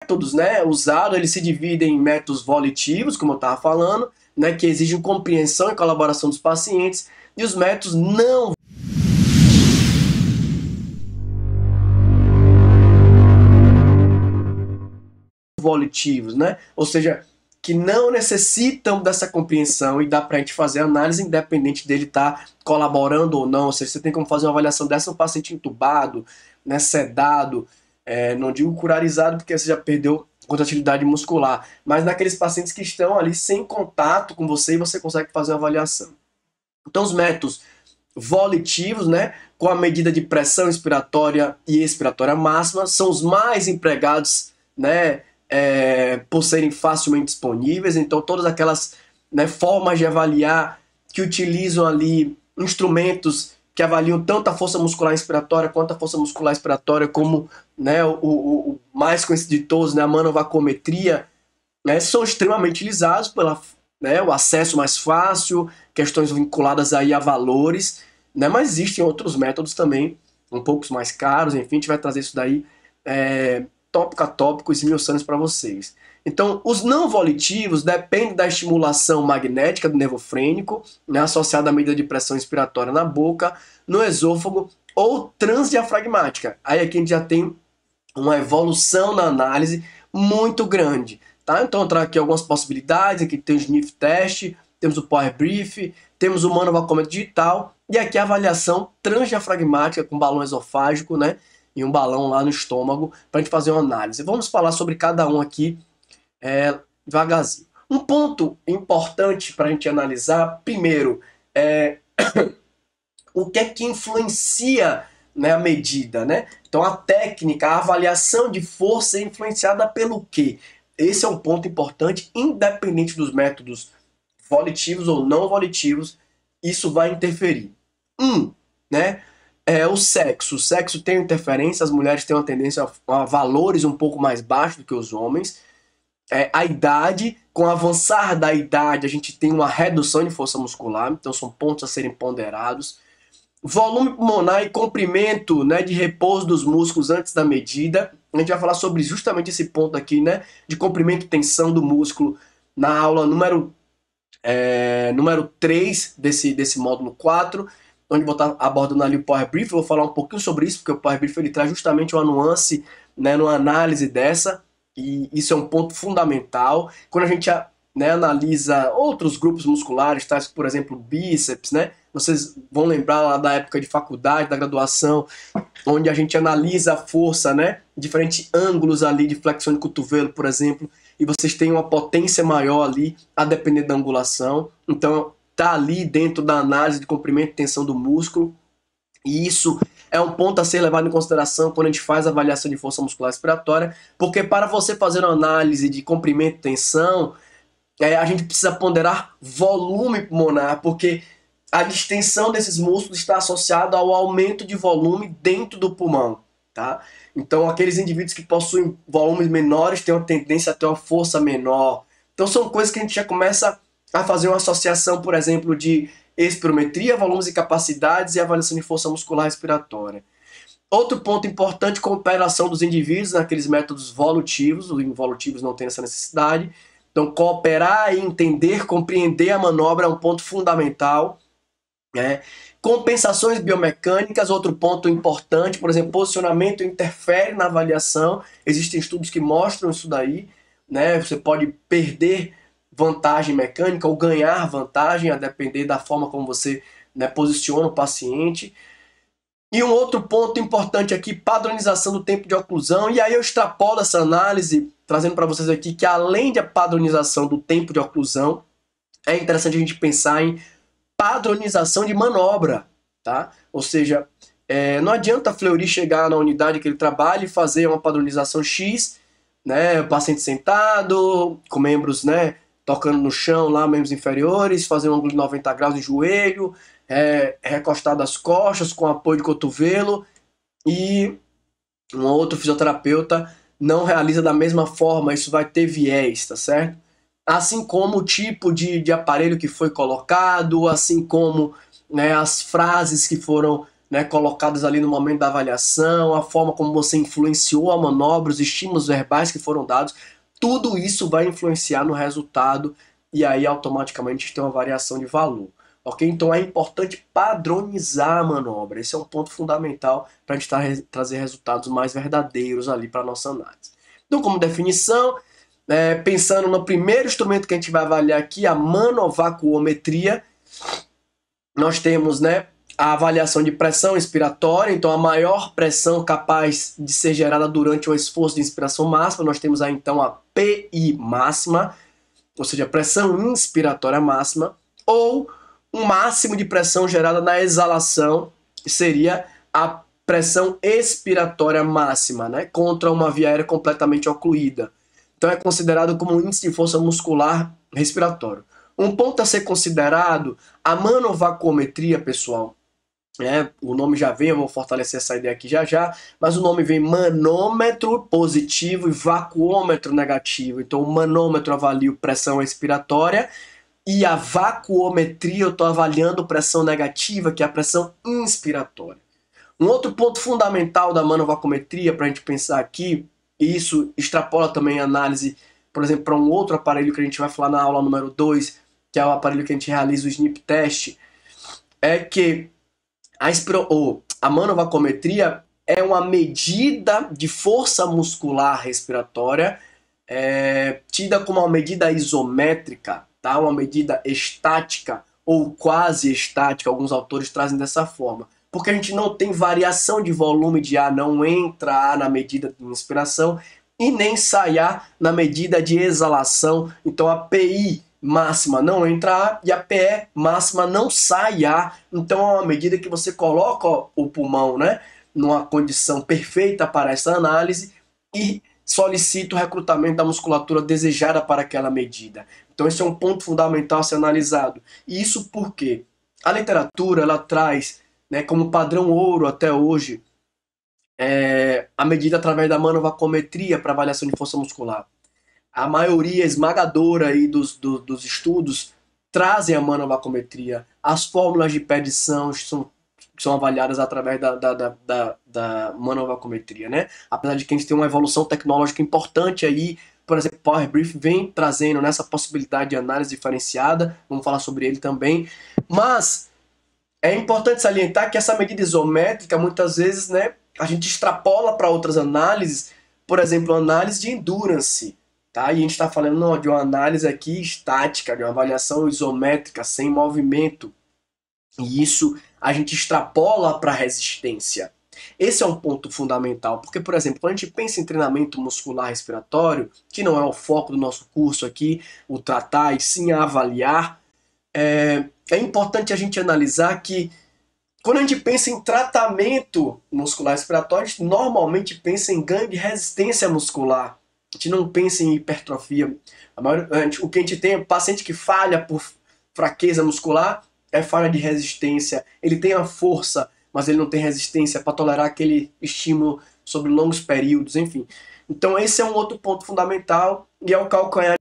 métodos, né, usados, eles se dividem em métodos volitivos, como eu estava falando, né, que exigem compreensão e colaboração dos pacientes, e os métodos não volitivos, né, ou seja, que não necessitam dessa compreensão e dá para a gente fazer análise independente dele estar colaborando ou não, ou seja, você tem como fazer uma avaliação dessa no paciente entubado, né, sedado, não digo curarizado porque você já perdeu contratilidade muscular, mas naqueles pacientes que estão ali sem contato com você e você consegue fazer uma avaliação. Então os métodos volitivos, né, com a medida de pressão inspiratória e expiratória máxima, são os mais empregados, né, por serem facilmente disponíveis. Então todas aquelas, né, formas de avaliar que utilizam ali instrumentos que avaliam tanto a força muscular inspiratória quanto a força muscular expiratória, como, né, o mais conhecido de todos, né, a manovacometria, né, são extremamente utilizados pela, né, o acesso mais fácil, questões vinculadas aí a valores, né, mas existem outros métodos também, um pouco mais caros, enfim, a gente vai trazer isso daí tópico a tópico, esmiuçando para vocês. Então, os não volitivos dependem da estimulação magnética do nervo frênico, né, associada à medida de pressão inspiratória na boca, no esôfago ou transdiafragmática. Aí aqui a gente já tem uma evolução na análise muito grande. Tá? Então, eu trago aqui algumas possibilidades. Aqui tem o sniff test, temos o power brief, temos o manovacômetro digital e aqui a avaliação transdiafragmática com balão esofágico, né? E um balão lá no estômago para a gente fazer uma análise. Vamos falar sobre cada um aqui devagarzinho. Um ponto importante para a gente analisar, primeiro, o que é que influencia, né, a medida, né? Então a técnica, a avaliação de força é influenciada pelo quê? Esse é um ponto importante, independente dos métodos volitivos ou não volitivos, isso vai interferir. Né? O sexo. O sexo tem interferência, as mulheres têm uma tendência a valores um pouco mais baixos do que os homens. A idade, com o avançar da idade, a gente tem uma redução de força muscular, então são pontos a serem ponderados. Volume pulmonar e comprimento, né, de repouso dos músculos antes da medida. A gente vai falar sobre justamente esse ponto aqui, né, de comprimento e tensão do músculo na aula número 3 desse módulo 4, onde vou estar abordando ali o Power Brief. Eu vou falar um pouquinho sobre isso, porque o Power Brief ele traz justamente uma nuance, né, numa análise dessa, e isso é um ponto fundamental. Quando a gente, né, analisa outros grupos musculares, tais, por exemplo, bíceps, né, vocês vão lembrar lá da época de faculdade, da graduação, onde a gente analisa a força, né, diferentes ângulos ali de flexão de cotovelo, por exemplo, e vocês têm uma potência maior ali, a depender da angulação. Então, tá ali dentro da análise de comprimento e tensão do músculo, e isso é um ponto a ser levado em consideração quando a gente faz a avaliação de força muscular expiratória, porque para você fazer uma análise de comprimento e tensão, a gente precisa ponderar volume pulmonar, porque a distensão desses músculos está associada ao aumento de volume dentro do pulmão, tá? Então, aqueles indivíduos que possuem volumes menores têm uma tendência a ter uma força menor. Então, são coisas que a gente já começa a fazer uma associação, por exemplo, de espirometria, volumes e capacidades e avaliação de força muscular respiratória. Outro ponto importante, cooperação dos indivíduos naqueles métodos volutivos, os involutivos não têm essa necessidade. Então, cooperar e entender, compreender a manobra é um ponto fundamental. Compensações biomecânicas, outro ponto importante, por exemplo, posicionamento interfere na avaliação. Existem estudos que mostram isso daí, né? Você pode perder vantagem mecânica ou ganhar vantagem, a depender da forma como você, né, posiciona o paciente. E um outro ponto importante aqui, padronização do tempo de oclusão. E aí eu extrapolo essa análise, trazendo para vocês aqui que além da padronização do tempo de oclusão, é interessante a gente pensar em padronização de manobra, tá? Ou seja, não adianta a Fleury chegar na unidade que ele trabalha e fazer uma padronização X, né? O paciente sentado, com membros, né, tocando no chão lá, membros inferiores, fazer um ângulo de 90 graus de joelho, recostado as costas, com apoio de cotovelo, e um outro fisioterapeuta não realiza da mesma forma, isso vai ter viés, tá certo? Assim como o tipo de aparelho que foi colocado, assim como, né, as frases que foram né, colocadas ali no momento da avaliação, a forma como você influenciou a manobra, os estímulos verbais que foram dados, tudo isso vai influenciar no resultado e aí automaticamente a gente tem uma variação de valor. Ok? Então é importante padronizar a manobra. Esse é um ponto fundamental para a gente trazer resultados mais verdadeiros ali para a nossa análise. Então, como definição, pensando no primeiro instrumento que a gente vai avaliar aqui, a manovacuometria, nós temos, né, a avaliação de pressão inspiratória, então a maior pressão capaz de ser gerada durante o esforço de inspiração máxima, nós temos aí então a PI máxima, ou seja, pressão inspiratória máxima, ou um máximo de pressão gerada na exalação, que seria a pressão expiratória máxima, né, contra uma via aérea completamente ocluída. Então é considerado como um índice de força muscular respiratório. Um ponto a ser considerado, a manovacuometria, pessoal, o nome já vem, eu vou fortalecer essa ideia aqui já já, mas o nome vem manômetro positivo e vacuômetro negativo. Então o manômetro avalia pressão expiratória e a vacuometria eu estou avaliando pressão negativa, que é a pressão inspiratória. Um outro ponto fundamental da manovacuometria para a gente pensar aqui, e isso extrapola também a análise, por exemplo, para um outro aparelho que a gente vai falar na aula número 2, que é o aparelho que a gente realiza o SNP test, é que a manovacuometria é uma medida de força muscular respiratória, tida como uma medida isométrica, tá? Uma medida estática ou quase estática, alguns autores trazem dessa forma. Porque a gente não tem variação de volume de ar, não entra ar na medida de inspiração e nem sai ar na medida de exalação. Então a PI máxima não entra ar e a PE máxima não sai ar. Então é uma medida que você coloca o pulmão, né, numa condição perfeita para essa análise e solicita o recrutamento da musculatura desejada para aquela medida. Então esse é um ponto fundamental a ser analisado. E isso porque a literatura ela traz, né, como padrão ouro até hoje, a medida através da manovacuometria para avaliação de força muscular. A maioria esmagadora aí dos estudos trazem a manovacuometria. As fórmulas de predição são avaliadas através da manovacuometria, né? Apesar de que a gente tem uma evolução tecnológica importante aí, por exemplo, Power Brief vem trazendo nessa possibilidade de análise diferenciada, vamos falar sobre ele também, mas é importante salientar que essa medida isométrica, muitas vezes, né, a gente extrapola para outras análises, por exemplo, análise de endurance, tá? E a gente está falando de uma análise aqui estática, de uma avaliação isométrica, sem movimento. E isso a gente extrapola para resistência. Esse é um ponto fundamental, porque, por exemplo, quando a gente pensa em treinamento muscular respiratório, que não é o foco do nosso curso aqui, o tratar e sim a avaliar, é importante a gente analisar que quando a gente pensa em tratamento muscular respiratório, a gente normalmente pensa em ganho de resistência muscular. A gente não pensa em hipertrofia. O que a gente tem é paciente que falha por fraqueza muscular, é falha de resistência. Ele tem a força, mas ele não tem resistência para tolerar aquele estímulo sobre longos períodos, enfim. Então esse é um outro ponto fundamental e é o calcanhar